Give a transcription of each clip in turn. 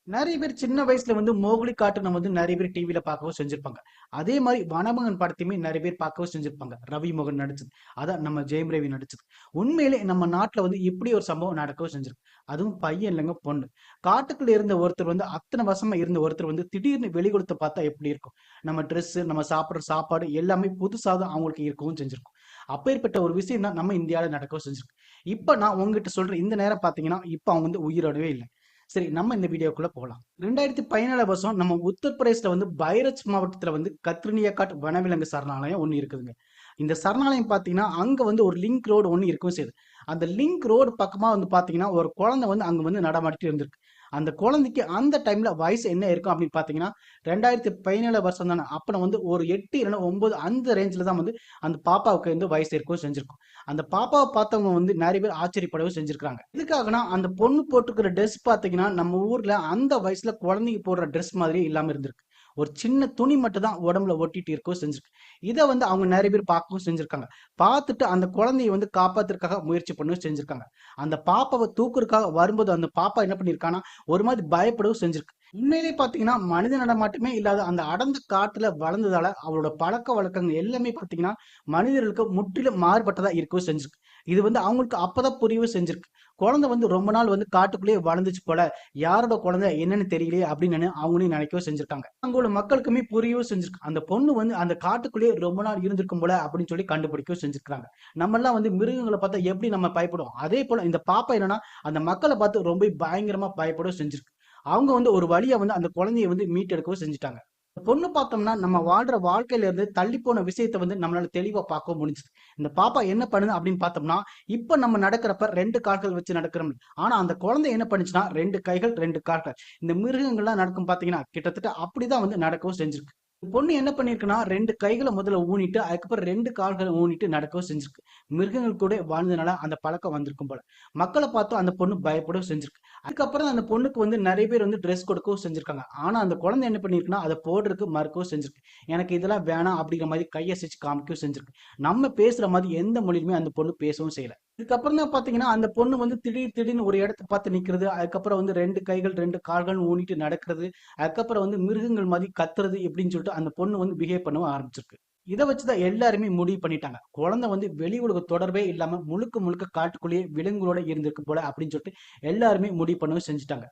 நிறைய பேர் சின்ன வயசுல வந்து மோகிலி கார்ட்டூனை வந்து நிறைய பேர் டிவில பார்க்கவும் செஞ்சிருப்பாங்க. அதே மாதிரி வனமகன் படத்தையுமே நிறைய பேர் பார்க்கவும் செஞ்சிருப்பாங்க. ரவி மோகன் நடிச்சது. அதான் நம்ம ஜெயம் ரவி நடிச்சது. உண்மையிலே நம்ம நாட்டுல வந்து இப்படி ஒரு சம்பவம் நடக்கவும் செஞ்சிருக்கு. அதுவும் பையன் இல்லைங்க, பொண்ணு. காட்டுக்குள்ள இருந்த ஒருத்தர் வந்து அத்தனை வருஷமா இருந்த ஒருத்தர் வந்து திடீர்னு வெளி கொடுத்து பார்த்தா எப்படி இருக்கும்? நம்ம ட்ரெஸ், நம்ம சாப்பிடுற சாப்பாடு எல்லாமே புதுசா தான் அவங்களுக்கு இருக்கவும் செஞ்சிருக்கும். அப்பேற்பட்ட ஒரு விஷயம் தான் நம்ம இந்தியாவில நடக்கவும் செஞ்சிருக்கு. இப்ப நான் உங்ககிட்ட சொல்றேன், இந்த நேரம் பாத்தீங்கன்னா இப்ப அவங்க வந்து உயிரோடவே இல்லை. சரி, நம்ம இந்த வீடியோக்குள்ள போகலாம். 2017 வருஷம் நம்ம உத்தரப்பிரதேசல வந்து பைரச் மாவட்டத்துல வந்து கத்ரினியா காட் வனவிலங்கு சரணாலயம் ஒண்ணு இருக்குதுங்க. இந்த சரணாலயம் பாத்தீங்கன்னா அங்க வந்து ஒரு லிங்க் ரோடு ஒண்ணு இருக்கும் செய்யுது. அந்த லிங்க் ரோடு பக்கமா வந்து பாத்தீங்கன்னா ஒரு குழந்தை வந்து அங்க வந்து நடமாடிட்டு இருந்திருக்கு. அந்த குழந்தைக்கு அந்த டைம்ல வயசு என்ன இருக்கும் அப்படின்னு பாத்தீங்கன்னா 2017 வருஷம் தானே. அப்ப வந்து ஒரு 8 இல்லைன்னா 9 அந்த ரேஞ்சில தான் வந்து அந்த பாப்பாவுக்கு வந்து வயசு இருக்கும் செஞ்சிருக்கும். அந்த பாப்பாவை பார்த்தவங்க வந்து நிறைய பேர் ஆச்சரியப்படவே செஞ்சிருக்காங்க. எதுக்காகனா அந்த பொண்ணு போட்டுக்கிற ட்ரெஸ் பாத்தீங்கன்னா நம்ம ஊர்ல அந்த வயசுல குழந்தைங்க போடுற ட்ரெஸ் மாதிரியே இல்லாம இருந்திருக்கு. ஒரு சின்ன துணி மட்டும் தான் உடம்புல ஒட்டிட்டு இருக்கவும் செஞ்சிருக்கு. இதை வந்து அவங்க நிறைய பேர் பார்க்கவும் செஞ்சிருக்காங்க. பார்த்துட்டு அந்த குழந்தையை வந்து காப்பாத்துறதுக்காக முயற்சி பண்ணவும் செஞ்சிருக்காங்க. அந்த பாப்பாவை தூக்குறதுக்காக வரும்போது அந்த பாப்பா என்ன பண்ணிருக்கானா ஒரு மாதிரி பயப்படவும் செஞ்சிருக்கு. உண்மையிலேயே பாத்தீங்கன்னா மனித நடமாட்டமே இல்லாத அந்த அடர்ந்த காட்டுல வளர்ந்ததால அவளோட பழக்க வழக்கங்கள் எல்லாமே பாத்தீங்கன்னா மனிதர்களுக்கு முற்றிலும் மாறுபட்டதா இருக்கவும் செஞ்சிருக்கு. இது வந்து அவங்களுக்கு அப்பதான் புரியவும் செஞ்சிருக்கு. குழந்தை வந்து ரொம்ப நாள் வந்து காட்டுக்குள்ளேயே வளர்ந்துச்சு போல, யாரோட குழந்தை என்னன்னு தெரியலையே அப்படின்னு அவங்களையும் நினைக்கவும் செஞ்சிருக்காங்க. அங்க உள்ள மக்களுக்குமே புரியவும் செஞ்சிருக்கு. அந்த பொண்ணு வந்து அந்த காட்டுக்குள்ளேயே ரொம்ப நாள் இருந்திருக்கும் போல அப்படின்னு சொல்லி கண்டுபிடிக்கவும் செஞ்சிருக்காங்க. நம்ம எல்லாம் வந்து மிருகங்களை பார்த்தா எப்படி நம்ம பயப்படுவோம், அதே போல இந்த பாப்பா என்னன்னா அந்த மக்களை பார்த்து ரொம்ப பயங்கரமா பயப்படவும் செஞ்சிருக்கு. அவங்க வந்து ஒரு வழியா வந்து அந்த குழந்தையை வந்து மீட்டெடுக்கவும் செஞ்சுட்டாங்க. பொண்ணு பார்த்தோம்னா நம்ம வாழ்ற வாழ்க்கையில இருந்து தள்ளி போன விஷயத்தை வந்து நம்மளால தெளிவா பார்க்க முடிஞ்சது. இந்த பாப்பா என்ன பண்ணுது அப்படின்னு பார்த்தோம்னா, இப்ப நம்ம நடக்கிறப்ப 2 கால்கள் வச்சு நடக்கிறோம். ஆனா அந்த குழந்தை என்ன பண்ணுச்சுன்னா 2 கைகள் 2 கால்கள். இந்த மிருகங்கள்லாம் நடக்கும் பாத்தீங்கன்னா கிட்டத்தட்ட அப்படிதான் வந்து நடக்கவும் செஞ்சிருக்கு. பொண்ணு என்ன பண்ணிருக்குன்னா 2 கைகளை முதல்ல ஊனிட்டு அதுக்கப்புறம் 2 கால்களை ஊனிட்டு நடக்கவும் செஞ்சிருக்கு. மிருகங்கள் கூட வாழ்ந்ததுனால அந்த பழக்கம் வந்திருக்கும் போல. மக்களை பார்த்தும் அந்த பொண்ணு பயப்படவும் செஞ்சிருக்கு. அதுக்கப்புறம் அந்த பொண்ணுக்கு வந்து நிறைய பேர் வந்து ட்ரெஸ் கொடுக்கவும் செஞ்சிருக்காங்க. ஆனா அந்த குழந்தை என்ன பண்ணிருக்குன்னா அதை போடுறதுக்கு மறுக்கவும் செஞ்சிருக்கு. எனக்கு இதெல்லாம் வேணாம் அப்படிங்கிற மாதிரி கையசைச்சு காமிக்கவும் செஞ்சிருக்கு. நம்ம பேசுற மாதிரி எந்த மொழியுமே அந்த பொண்ணு பேசவும் செய்யல. இதுக்கப்புறம் தான் பாத்தீங்கன்னா அந்த பொண்ணு வந்து திடீர்னு ஒரு இடத்த பார்த்து நிக்கிறது. அதுக்கப்புறம் வந்து 2 கைகள் 2 கால்கள் ஊனிட்டு நடக்கிறது. அதுக்கப்புறம் வந்து மிருகங்கள் மாதிரி கத்துறது எப்படின்னு சொல்லிட்டு அந்த பொண்ணு வந்து பிஹேவ் பண்ண ஆரம்பிச்சிருக்கு. இதை வச்சுதான் எல்லாருமே முடிவு பண்ணிட்டாங்க, குழந்தை வந்து வெளி உலக தொடர்பே இல்லாம முழுக்க முழுக்க காட்டுக்குள்ளேயே விலங்குகளோட இருந்திருக்கு போல அப்படின்னு சொல்லிட்டு எல்லாருமே முடிவு பண்ணவும் செஞ்சுட்டாங்க.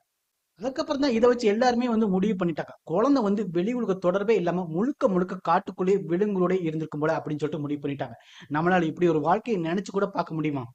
அதுக்கப்புறம் தான் இதை வச்சு எல்லாருமே வந்து முடிவு பண்ணிட்டாங்க, குழந்தை வந்து வெளி உலக தொடர்பே இல்லாம முழுக்க முழுக்க காட்டுக்குள்ளேயே விலங்குகளோட இருந்திருக்கும் போல அப்படின்னு சொல்லிட்டு முடிவு பண்ணிட்டாங்க. நம்மளால இப்படி ஒரு வாழ்க்கையை நினைச்சு கூட பார்க்க முடியுமா?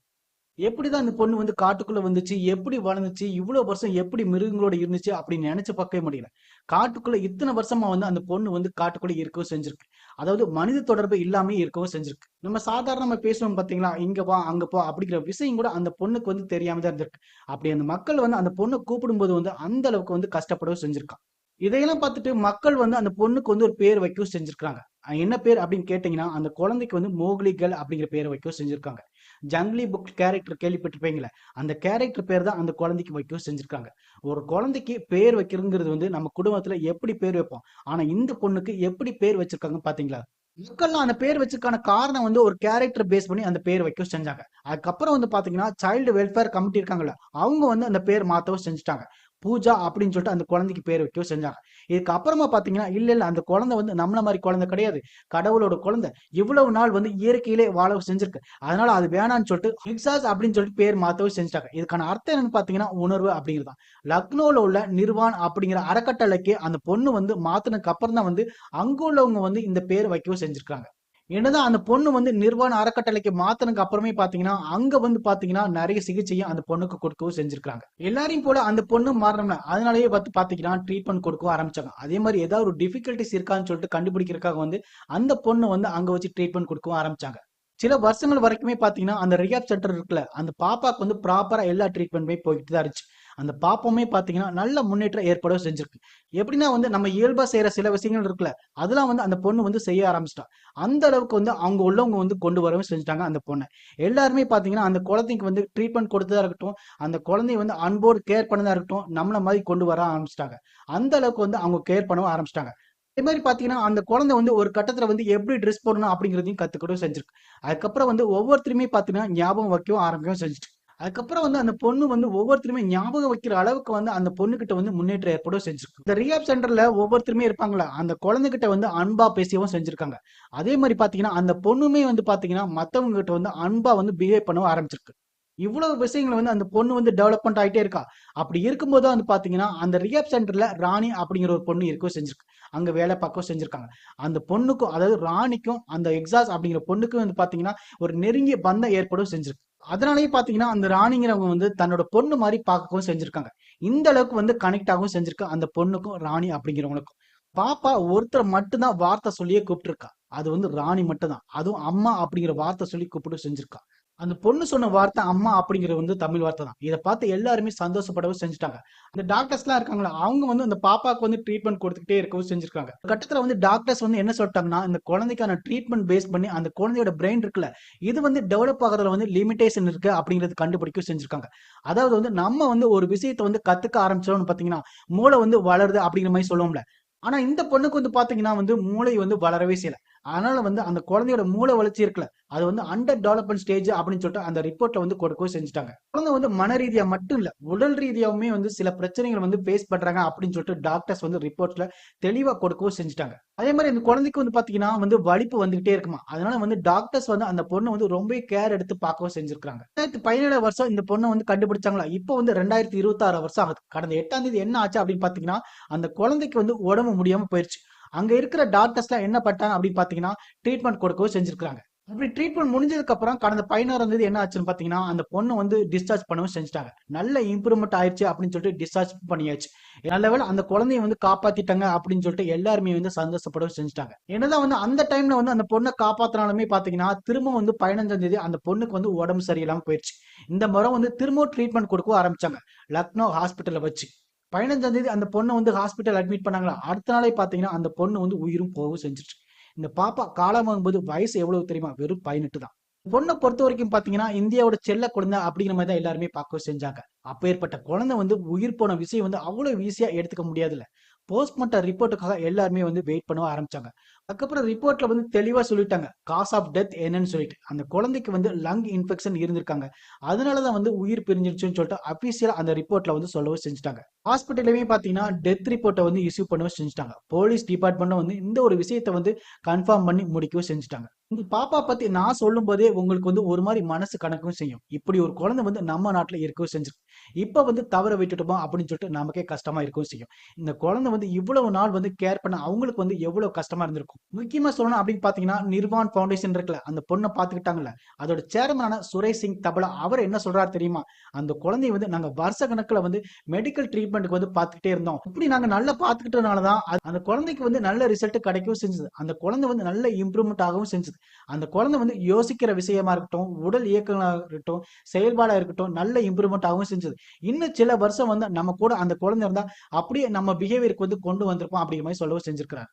எப்படிதான் இந்த பொண்ணு வந்து காட்டுக்குள்ள வந்துச்சு, எப்படி வளர்ந்துச்சு, இவ்வளவு வருஷம் எப்படி மிருகங்களோட இருந்துச்சு அப்படின்னு நினைச்சு பார்க்கவே முடியல. காட்டுக்குள்ள இத்தனை வருஷமா வந்து அந்த பொண்ணு வந்து காட்டுக்குள்ள இருக்கவும் செஞ்சிருக்கு. அதாவது மனித தொடர்பு இல்லாம இருக்கவும் செஞ்சிருக்கு. நம்ம சாதாரணமா பேசுவோம் பாத்தீங்களா, இங்க வா அங்க போ அப்படிங்கிற விஷயம் கூட அந்த பொண்ணுக்கு வந்து தெரியாம தான் இருந்திருக்கு. அப்படி அந்த மக்கள் வந்து அந்த பொண்ணை கூப்பிடும்போது வந்து அந்த அளவுக்கு வந்து கஷ்டப்படவும் செஞ்சிருக்கான். இதையெல்லாம் பார்த்துட்டு மக்கள் வந்து அந்த பொண்ணுக்கு வந்து ஒரு பேர் வைக்கவும் செஞ்சிருக்காங்க. என்ன பேர் அப்படின்னு கேட்டீங்கன்னா அந்த குழந்தைக்கு வந்து மோக்லி கேர்ள் அப்படிங்கிற பேரை வைக்கவும் செஞ்சிருக்காங்க. ஜங்லி புக் கேரக்டர் கேள்விப்பட்டிருப்பீங்களே, அந்த கேரக்டர் பேர் தான் அந்த குழந்தைக்கு வைக்கவும் செஞ்சிருக்காங்க. ஒரு குழந்தைக்கு பேர் வைக்கிறதுங்கிறது வந்து நம்ம குடும்பத்துல எப்படி பேர் வைப்போம், ஆனா இந்த பொண்ணுக்கு எப்படி பேர் வச்சிருக்காங்க பாத்தீங்களா? மக்கள்லாம் அந்த பேர் வச்சதுக்கான காரணம் வந்து ஒரு கேரக்டர் பேஸ் பண்ணி அந்த பேர் வைக்கவும் செஞ்சாங்க. அதுக்கப்புறம் வந்து பாத்தீங்கன்னா சைல்டு வெல்ஃபேர் கமிட்டி இருக்காங்கல்ல, அவங்க வந்து அந்த பேர் மாத்தவும் செஞ்சுட்டாங்க. பூஜா அப்படின்னு சொல்லிட்டு அந்த குழந்தைக்கு பேர் வைக்கவும் செஞ்சாங்க. இதுக்கு அப்புறமா பாத்தீங்கன்னா இல்ல இல்ல அந்த குழந்தை வந்து நம்மள மாதிரி குழந்தை கிடையாது, கடவுளோட குழந்தை, இவ்வளவு நாள் வந்து இயற்கையிலே வாழவும் செஞ்சிருக்கு, அதனால அது வேணான்னு சொல்லிட்டு எக்ஸாஸ் அப்படின்னு சொல்லிட்டு பேர் மாத்தவும் செஞ்சுட்டாங்க. இதுக்கான அர்த்தம் என்னன்னு பாத்தீங்கன்னா உணர்வு அப்படிங்கிறதான். லக்னோல உள்ள நிர்வான் அப்படிங்கிற அறக்கட்டளைக்கு அந்த பொண்ணு வந்து மாத்தினதுக்கு அப்புறம் தான் வந்து அங்க உள்ளவங்க வந்து இந்த பேர் வைக்கவும் செஞ்சிருக்காங்க. என்னதான் அந்த பொண்ணு வந்து நிர்வாண அறக்கட்டளைக்கு மாத்தினதுக்கு அப்புறமே பாத்தீங்கன்னா அங்க வந்து பாத்தீங்கன்னா நிறைய சிகிச்சையும் அந்த பொண்ணுக்கு கொடுக்கவும் செஞ்சிருக்காங்க. எல்லாரையும் போல அந்த பொண்ணு மாறணும்ல, அதனாலயே பார்த்து பாத்தீங்கன்னா ட்ரீட்மெண்ட் கொடுக்கவும் ஆரம்பிச்சாங்க. அதே மாதிரி ஏதாவது ஒரு டிஃபிகல்டிஸ் இருக்கான்னு சொல்லிட்டு கண்டுபிடிக்கிறதுக்காக வந்து அந்த பொண்ணு வந்து அங்க வச்சு ட்ரீட்மெண்ட் கொடுக்கவும் ஆரம்பிச்சாங்க. சில வருஷங்கள் வரைக்குமே பாத்தீங்கன்னா அந்த ரிஹாப் சென்டர் இருக்குல்ல, அந்த பாப்பாக்கு வந்து ப்ராப்பரா எல்லா ட்ரீட்மெண்ட்டுமே போயிட்டு தான் இருந்துச்சு. அந்த பாப்பமே பாத்தீங்கன்னா நல்ல முன்னேற்றம் ஏற்படவும் செஞ்சிருக்கு. எப்படின்னா வந்து நம்ம இயல்பா செய்யற சில விஷயங்கள் இருக்குல்ல, அதெல்லாம் வந்து அந்த பொண்ணு வந்து செய்ய ஆரம்பிச்சிட்டா. அந்த அளவுக்கு வந்து அவங்க உள்ளவங்க வந்து கொண்டு வரவும் செஞ்சுட்டாங்க அந்த பொண்ணை. எல்லாருமே பாத்தீங்கன்னா அந்த குழந்தைக்கு வந்து ட்ரீட்மெண்ட் கொடுத்ததா இருக்கட்டும், அந்த குழந்தைய வந்து அன்போடு கேர் பண்ணதா இருக்கட்டும், நம்மள மாதிரி கொண்டு வர ஆரம்பிச்சிட்டாங்க. அந்த அளவுக்கு வந்து அவங்க கேர் பண்ணவும் ஆரம்பிச்சிட்டாங்க. அதே மாதிரி பாத்தீங்கன்னா அந்த குழந்தை வந்து ஒரு கட்டத்துல வந்து எப்படி ட்ரெஸ் போடணும் அப்படிங்கிறதையும் கத்துக்கிட்டும் செஞ்சிருக்கு. அதுக்கப்புறம் வந்து ஒவ்வொருத்தருமே பாத்தீங்கன்னா ஞாபகம் வைக்கவும் ஆரம்பிக்கவும் செஞ்சுட்டு. அதுக்கப்புறம் வந்து அந்த பொண்ணு வந்து ஒவ்வொருத்தருமே ஞாபகம் வைக்கிற அளவுக்கு வந்து அந்த பொண்ணுகிட்ட வந்து முன்னேற்றம் ஏற்படவும் செஞ்சிருக்கு. இந்த ரீஹாப் சென்டர்ல ஒவ்வொருத்தருமே இருப்பாங்களா, அந்த குழந்தைகிட்ட வந்து அன்பா பேசவும் செஞ்சிருக்காங்க. அதே மாரி பாத்தீங்கன்னா, அந்த பொண்ணுமே வந்து பாத்தீங்கன்னா, மத்தவங்க கிட்ட வந்து அன்பா வந்து பிஹேவ் பண்ணவும் ஆரம்பிச்சிருக்கு. இவ்வளவு விஷயங்கள வந்து அந்த பொண்ணு வந்து டெவலப்மெண்ட் ஆயிட்டே இருக்கா. அப்படி இருக்கும்போது தான் வந்து பாத்தீங்கன்னா, அந்த ரீஹாப் சென்டர்ல ராணி அப்படிங்கிற ஒரு பொண்ணு இருக்கவும் செஞ்சிருக்கு. அங்க வேலை பார்க்கவும் செஞ்சிருக்காங்க. அந்த பொண்ணுக்கும் அதாவது ராணிக்கும் அந்த எக்ஸாஸ் அப்படிங்கிற பொண்ணுக்கும் வந்து பாத்தீங்கன்னா, ஒரு நெருங்கிய பந்தம் ஏற்படவும் செஞ்சிருக்கு. அதனாலேயே பாத்தீங்கன்னா, அந்த ராணிங்கிறவங்க வந்து தன்னோட பொண்ணு மாரி பார்க்கவும் செஞ்சிருக்காங்க. இந்த அளவுக்கு வந்து கனெக்ட் ஆகவும் செஞ்சிருக்கு அந்த பொண்ணுக்கும், ராணி அப்படிங்கிறவங்களுக்கும். பாப்பா ஒருத்தர மட்டும் தான் வார்த்தை சொல்லியே கூப்பிட்டுருக்கா. அது வந்து ராணி மட்டும் தான். அதுவும் அம்மா அப்படிங்கிற வார்த்தை சொல்லி கூப்பிட்டு செஞ்சிருக்கா. அந்த பொண்ணு சொன்ன வார்த்தை அம்மா அப்படிங்கிறது வந்து தமிழ் வார்த்தை தான். இத பார்த்து எல்லாருமே சந்தோஷப்படவும் செஞ்சுட்டாங்க. அந்த டாக்டர்ஸ்லாம் இருக்காங்கல்ல, அவங்க வந்து அந்த பாப்பாக்கு வந்து ட்ரீட்மெண்ட் குடுத்துக்கிட்டே இருக்கவும் செஞ்சிருக்காங்க. ஒரு கட்டத்துல வந்து டாக்டர்ஸ் வந்து என்ன சொல்ட்டாங்கன்னா, இந்த குழந்தைக்கான ட்ரீட்மெண்ட் பேஸ் பண்ணி அந்த குழந்தையோட பிரெயின் இருக்குல்ல, இது வந்து டெவலப் ஆகுறதுல வந்து லிமிட்டேஷன் இருக்கு அப்படிங்கிறது கண்டுபிடிக்கவும் செஞ்சிருக்காங்க. அதாவது வந்து நம்ம வந்து ஒரு விஷயத்த வந்து கத்துக்க ஆரம்பிச்சோம்னு பார்த்தீங்கன்னா, மூளை வந்து வளருது அப்படிங்கிற மாரி சொல்லுவோம்ல. ஆனா இந்த பொண்ணுக்கு வந்து பார்த்தீங்கன்னா வந்து மூளை வந்து வளரவே செய்யல. அதனால வந்து அந்த குழந்தையோட மூளை வளர்ச்சி இருக்குல்ல, அது வந்து அண்டர் டெவலப்மென்ட் ஸ்டேஜ் அப்படின்னு சொல்லிட்டு அந்த ரிப்போர்ட்ல வந்து கொடுக்கவும் செஞ்சுட்டாங்க. குழந்தை வந்து மன ரீதியா மட்டும் இல்ல, உடல் ரீதியாவுமே வந்து சில பிரச்சனைகள் வந்து ஃபேஸ் பண்றாங்க அப்படின்னு சொல்லிட்டு டாக்டர்ஸ் வந்து ரிப்போர்ட்ல தெளிவா கொடுக்கவும் செஞ்சுட்டாங்க. அதே மாரி அந்த குழந்தைக்கு வந்து பாத்தீங்கன்னா வந்து வலிப்பு வந்துகிட்டே இருக்குமா. அதனால வந்து டாக்டர்ஸ் வந்து அந்த பொண்ண வந்து ரொம்ப கேர் எடுத்து பார்க்கவும் செஞ்சிருக்காங்க. 2017 வருஷம் இந்த பொண்ண வந்து கண்டுபிடிச்சாங்களா. இப்போ வந்து 2026 வருஷம் ஆகுது. கடந்த 8ஆம் தேதி என்ன ஆச்சு அப்படின்னு பாத்தீங்கன்னா, அந்த குழந்தைக்கு வந்து உடம்பு முடியாம போயிருச்சு. அங்க இருக்கிற டாக்டர்ஸ்லாம் என்ன பண்ணிட்டாங்க அப்படின்னு பாத்தீங்கன்னா, ட்ரீட்மெண்ட் கொடுக்கவும் செஞ்சிருக்காங்க. அப்படி ட்ரீட்மெண்ட் முடிஞ்சதுக்கு அப்புறம் கடந்த 16ஆம் தேதி என்ன ஆச்சுன்னு பாத்தீங்கன்னா, அந்த பொண்ண வந்து டிஸ்சார்ஜ் பண்ணவும் செஞ்சுட்டாங்க. நல்ல இம்ப்ரூவ்மெண்ட் ஆயிருச்சு அப்படின்னு சொல்லிட்டு டிஸ்சார்ஜ் பண்ணியாச்சு. நல்ல வேளை அந்த குழந்தைய வந்து காப்பாத்திட்டாங்க அப்படின்னு சொல்லிட்டு எல்லாருமே வந்து சந்தோஷப்படவும் செஞ்சுட்டாங்க. என்னதான் வந்து அந்த டைம்ல வந்து அந்த பொண்ண காப்பாத்துனாலுமே பாத்தீங்கன்னா, திரும்ப வந்து 15ஆம் தேதி அந்த பொண்ணுக்கு வந்து உடம்பு சரியில்லாம போயிருச்சு. இந்த முறை வந்து திரும்பவும் ட்ரீட்மெண்ட் கொடுக்கவும் ஆரம்பிச்சாங்க. லக்னோ ஹாஸ்பிட்டல்ல வச்சு. 15ஆம் தேதி அந்த பொண்ண வந்து ஹாஸ்பிட்டல் அட்மிட் பண்ணாங்களா, அடுத்த நாளே பாத்தீங்கன்னா அந்த பொண்ணு வந்து உயிரும் போகவும் செஞ்சுருச்சு. இந்த பாப்பா காலமாகும்போது வயசு எவ்வளவு தெரியுமா? வெறும் 18 தான். பொண்ண பொறுத்தவரைக்கும் பாத்தீங்கன்னா, இந்தியாவோட செல்ல குழந்தை அப்படிங்கிற மாரி தான் எல்லாருமே பார்க்கவும் செஞ்சாங்க. அப்பேற்பட்ட குழந்தை வந்து உயிர் போன விஷயம் வந்து அவ்வளவு ஈஸியா எடுத்துக்க முடியாதுல்ல. போஸ்ட்மார்ட்டம் ரிப்போர்ட்டுக்காக எல்லாருமே வந்து வெயிட் பண்ண ஆரம்பிச்சாங்க. அதுக்கப்புறம் ரிப்போர்ட்ல வந்து தெளிவா சொல்லிட்டாங்க. காஸ் ஆஃப் டெத் என்னன்னு சொல்லிட்டு. அந்த குழந்தைக்கு வந்து லங் இன்ஃபெக்ஷன் இருந்திருக்காங்க. அதனால தான் வந்து உயிர் பிரிஞ்சிருச்சுன்னு சொல்லிட்டு அபிஷியலா அந்த ரிப்போர்ட்ல வந்து சொல்லவும் செஞ்சுட்டாங்க. ஹாஸ்பிட்டல்லயுமே பாத்தீங்கன்னா, டெத் ரிப்போர்ட்ட வந்து இஷ்யூ பண்ணவும் செஞ்சுட்டாங்க. போலீஸ் டிபார்ட்மெண்ட்டும் வந்து இந்த ஒரு விஷயத்த வந்து கன்ஃபார்ம் பண்ணி முடிக்கவும் செஞ்சுட்டாங்க. இந்த பாப்பா பத்தி நான் சொல்லும்போதே உங்களுக்கு வந்து ஒரு மாரி மனசு கணக்கவும் செய்யும். இப்படி ஒரு குழந்தை வந்து நம்ம நாட்டுல இருக்கவும் செஞ்சிருக்கு. இப்ப வந்து தவற விட்டுட்டோமா அப்படின்னு சொல்லிட்டு நமக்கே கஷ்டமா இருக்கவும் செய்யும். இந்த குழந்தை வந்து இவ்வளவு நாள் வந்து கேர் பண்ண அவங்களுக்கு வந்து எவ்வளவு கஷ்டமா இருந்திருக்கும். முக்கியமா சொல்லணும் அப்படின்னு பாத்தீங்கன்னா, நிர்வான் ஃபவுண்டேஷன் இருக்குல்ல, அந்த பொண்ண பாத்துக்கிட்டாங்கல்ல, அதோட சேர்மனான சுரேஷ் சிங் தபலா அவர் என்ன சொல்றாரு தெரியுமா? அந்த குழந்தைய வந்து நாங்க வருஷ கணக்குல வந்து மெடிக்கல் ட்ரீட்மெண்ட்க்கு வந்து பாத்துக்கிட்டே இருந்தோம். இப்படி நாங்க நல்லா பாத்துக்கிட்டனால தான் அந்த குழந்தைக்கு வந்து நல்ல ரிசல்ட் கிடைக்கவும் செஞ்சது. அந்த குழந்தை வந்து நல்ல இம்ப்ரூவ்மெண்ட் ஆகவும் செஞ்சது. அந்த குழந்தை வந்து யோசிக்கிற விஷயமா இருக்கட்டும், உடல் இயக்கங்களா இருக்கட்டும், செயல்பாடா இருக்கட்டும், நல்ல இம்ப்ரூவ்மெண்ட் ஆகவும் செஞ்சது. இன்னும் சில வருஷம் வந்து நம்ம கூட அந்த குழந்தை இருந்தா அப்படியே நம்ம பிஹேவியருக்கு வந்து கொண்டு வந்திருப்போம் அப்படிங்கிற மாதிரி சொல்லவும் செஞ்சிருக்கிறார்.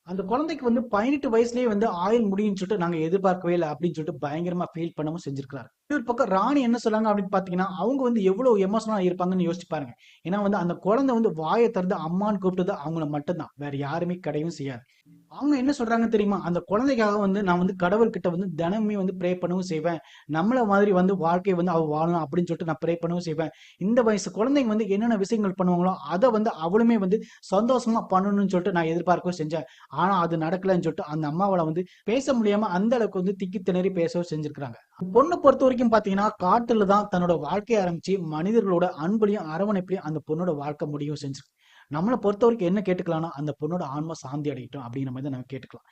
அந்த குழந்தைக்கு வந்து 18 வயசுலயே வந்து ஆயுள் முடியும்னு சொல்லிட்டு நாங்க எதிர்பார்க்கவே இல்ல அப்படின்னு சொல்லிட்டு பயங்கரமா ஃபீல் பண்ணவும் செஞ்சிருக்காரு. இன்னொரு பக்கம் ராணி என்ன சொன்னாங்க அப்படின்னு பாத்தீங்கன்னா, அவங்க வந்து எவ்வளவு எமோஷனலா இருப்பாங்கன்னு யோசிச்சு பாருங்க. ஏன்னா வந்து அந்த குழந்தை வந்து வாயை திறந்து அம்மான்னு கூப்பிட்டது அவங்கள மட்டும்தான். வேற யாருமே கிடையவும் செய்யாது. அவங்க என்ன சொல்றாங்க தெரியுமா? அந்த குழந்தைக்காக வந்து நான் வந்து கடவுள்கிட்ட வந்து தினமுமே வந்து ப்ரே பண்ணவும் செய்வேன். நம்மள மாதிரி வந்து வாழ்க்கைய வந்து அவ வாழணும் அப்படின்னு சொல்லிட்டு நான் ப்ரே பண்ணவும் செய்வேன். இந்த வயசு குழந்தைங்க வந்து என்னென்ன விஷயங்கள் பண்ணுவாங்களோ, அத வந்து அவளுமே வந்து சந்தோஷமா பண்ணணும்னு சொல்லிட்டு நான் எதிர்பார்க்கவும் செஞ்சேன். ஆனா அது நடக்கலன்னு சொல்லிட்டு அந்த அம்மாவால வந்து பேச முடியாம அந்த அளவுக்கு வந்து திக்கி திணறி பேசவும் செஞ்சிருக்காங்க. பொண்ண பொறுத்தவரைக்கும் பாத்தீங்கன்னா, காட்டுல தான் தன்னோட வாழ்க்கைய ஆரம்பிச்சு மனிதர்களோட அன்புலயும், அரவணைப்புலயும் அந்த பொண்ணோட வாழ்க்கை முடியவும் செஞ்சிருக்கு. நம்மள பொறுத்தவரைக்கும் என்ன கேட்டுக்கலாம்னா, அந்த பொண்ணோட ஆன்மா சாந்தி அடையட்டும் அப்படிங்கிற மாரி தான் நம்ம கேட்டுக்கலாம்.